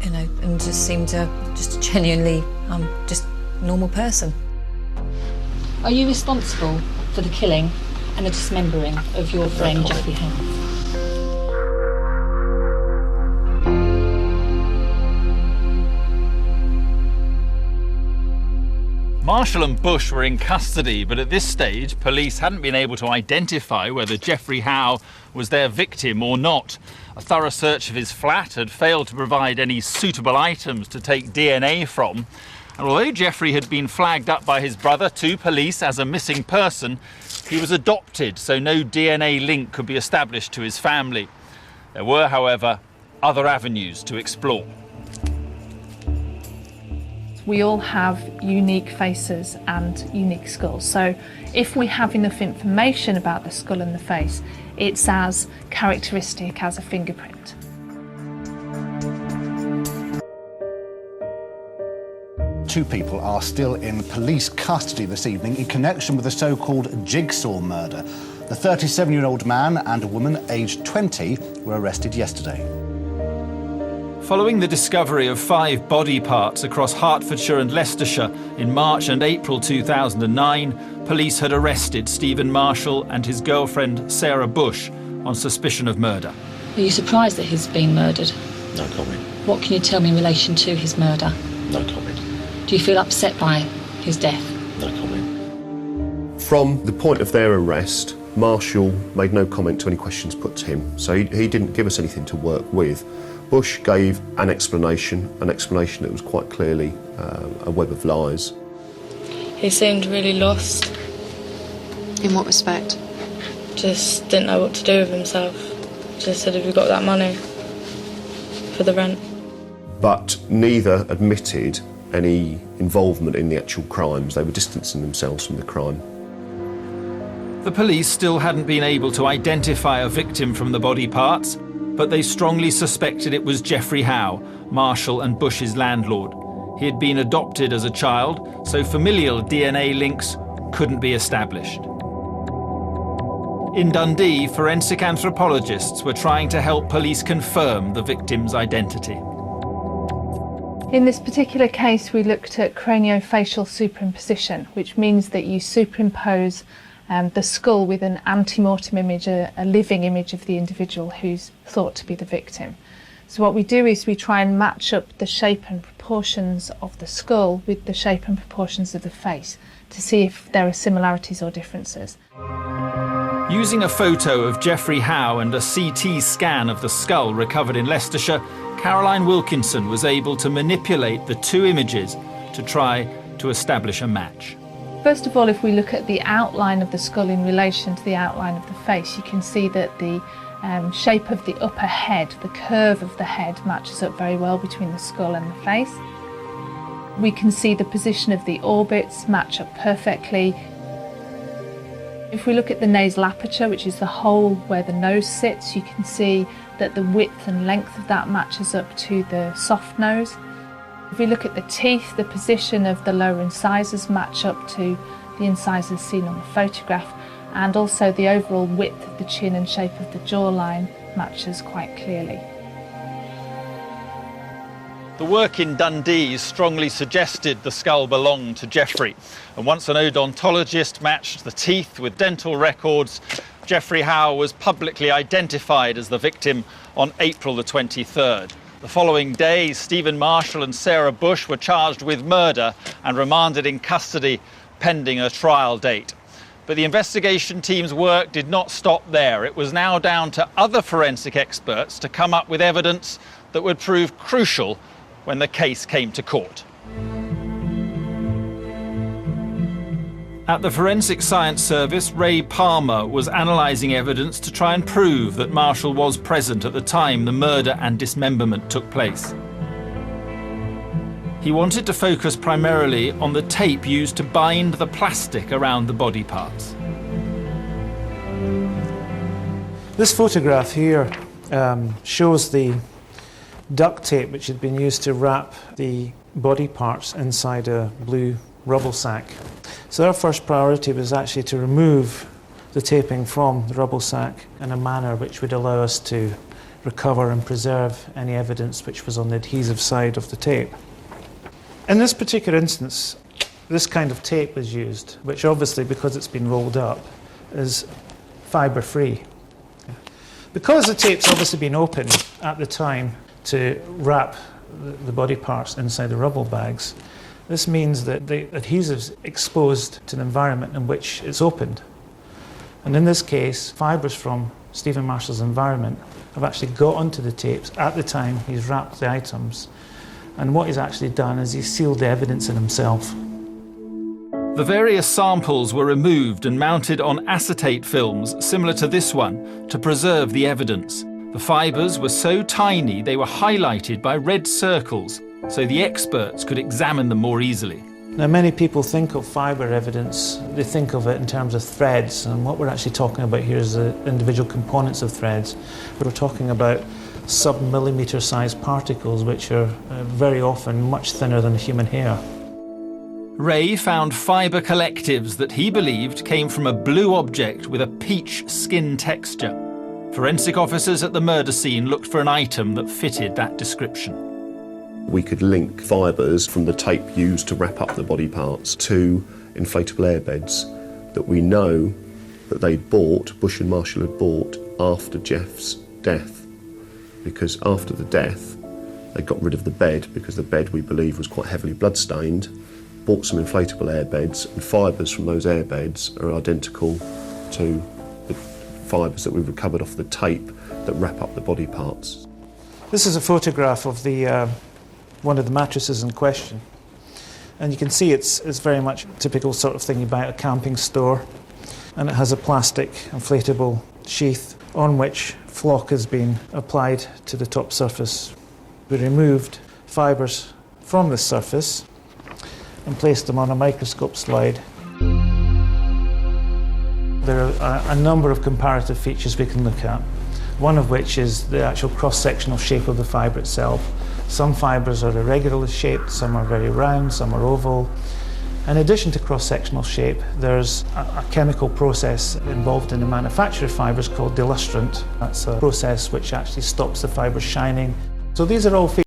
you know, and just seemed just a genuinely just normal person. Are you responsible for the killing and the dismembering of your friend Jeffrey Howe? Marshall and Bush were in custody, but at this stage, police hadn't been able to identify whether Jeffrey Howe was their victim or not. A thorough search of his flat had failed to provide any suitable items to take DNA from. And although Jeffrey had been flagged up by his brother to police as a missing person, he was adopted, so no DNA link could be established to his family. There were, however, other avenues to explore. We all have unique faces and unique skulls. So if we have enough information about the skull and the face, it's as characteristic as a fingerprint. Two people are still in police custody this evening in connection with the so-called Jigsaw murder. The 37-year-old man and a woman aged 20 were arrested yesterday. Following the discovery of 5 body parts across Hertfordshire and Leicestershire in March and April 2009, police had arrested Stephen Marshall and his girlfriend Sarah Bush on suspicion of murder. Are you surprised that he's been murdered? No comment. What can you tell me in relation to his murder? No comment. Do you feel upset by his death? No comment. From the point of their arrest, Marshall made no comment to any questions put to him, so he didn't give us anything to work with. Bush gave an explanation that was quite clearly a web of lies. He seemed really lost. In what respect? Just didn't know what to do with himself. Just said, have you got that money for the rent? But neither admitted any involvement in the actual crimes. They were distancing themselves from the crime. The police still hadn't been able to identify a victim from the body parts, but they strongly suspected it was Jeffrey Howe, Marshall and Bush's landlord. He had been adopted as a child, so familial DNA links couldn't be established. In Dundee, forensic anthropologists were trying to help police confirm the victim's identity. In this particular case, we looked at craniofacial superimposition, which means that you superimpose the skull with an ante-mortem image, a living image of the individual who's thought to be the victim. So what we do is we try and match up the shape and proportions of the skull with the shape and proportions of the face to see if there are similarities or differences. Using a photo of Jeffrey Howe and a CT scan of the skull recovered in Leicestershire, Caroline Wilkinson was able to manipulate the 2 images to try to establish a match. First of all, if we look at the outline of the skull in relation to the outline of the face, you can see that the shape of the upper head, the curve of the head, matches up very well between the skull and the face. We can see the position of the orbits match up perfectly. If we look at the nasal aperture, which is the hole where the nose sits, you can see that the width and length of that matches up to the soft nose. If we look at the teeth, the position of the lower incisors match up to the incisors seen on the photograph, and also the overall width of the chin and shape of the jawline matches quite clearly. The work in Dundee strongly suggested the skull belonged to Jeffrey, and once an odontologist matched the teeth with dental records, Jeffrey Howe was publicly identified as the victim on April the 23rd. The following day, Stephen Marshall and Sarah Bush were charged with murder and remanded in custody pending a trial date. But the investigation team's work did not stop there. It was now down to other forensic experts to come up with evidence that would prove crucial when the case came to court. At the Forensic Science Service, Ray Palmer was analysing evidence to try and prove that Marshall was present at the time the murder and dismemberment took place. He wanted to focus primarily on the tape used to bind the plastic around the body parts. This photograph here shows the duct tape which had been used to wrap the body parts inside a blue rubble sack. So our first priority was actually to remove the taping from the rubble sack in a manner which would allow us to recover and preserve any evidence which was on the adhesive side of the tape. In this particular instance, this kind of tape was used, which obviously, because it's been rolled up, is fibre-free. Because the tape's obviously been opened at the time to wrap the body parts inside the rubble bags, this means that the adhesive's exposed to the environment in which it's opened. And in this case, fibres from Stephen Marshall's environment have actually got onto the tapes at the time he's wrapped the items. And what he's actually done is he's sealed the evidence in himself. The various samples were removed and mounted on acetate films similar to this one to preserve the evidence. The fibres were so tiny they were highlighted by red circles so the experts could examine them more easily. Now, many people think of fibre evidence, they think of it in terms of threads, and what we're actually talking about here is the individual components of threads. We're talking about sub-millimetre sized particles which are very often much thinner than human hair. Ray found fibre collectives that he believed came from a blue object with a peach skin texture. Forensic officers at the murder scene looked for an item that fitted that description. We could link fibres from the tape used to wrap up the body parts to inflatable airbeds that we know that Bush and Marshall had bought after Jeff's death. Because after the death, they got rid of the bed because the bed, we believe, was quite heavily blood-stained, bought some inflatable airbeds, and fibres from those airbeds are identical to the fibres that we've recovered off the tape that wrap up the body parts. This is a photograph of one of the mattresses in question. And you can see it's very much a typical sort of thing you buy at a camping store. And it has a plastic inflatable sheath on which flock has been applied to the top surface. We removed fibres from the surface and placed them on a microscope slide. There are a number of comparative features we can look at, one of which is the actual cross-sectional shape of the fibre itself. Some fibres are irregularly shaped, some are very round, some are oval. In addition to cross-sectional shape, there's a chemical process involved in the manufacture of fibres called delustrant. That's a process which actually stops the fibres shining. So these are all features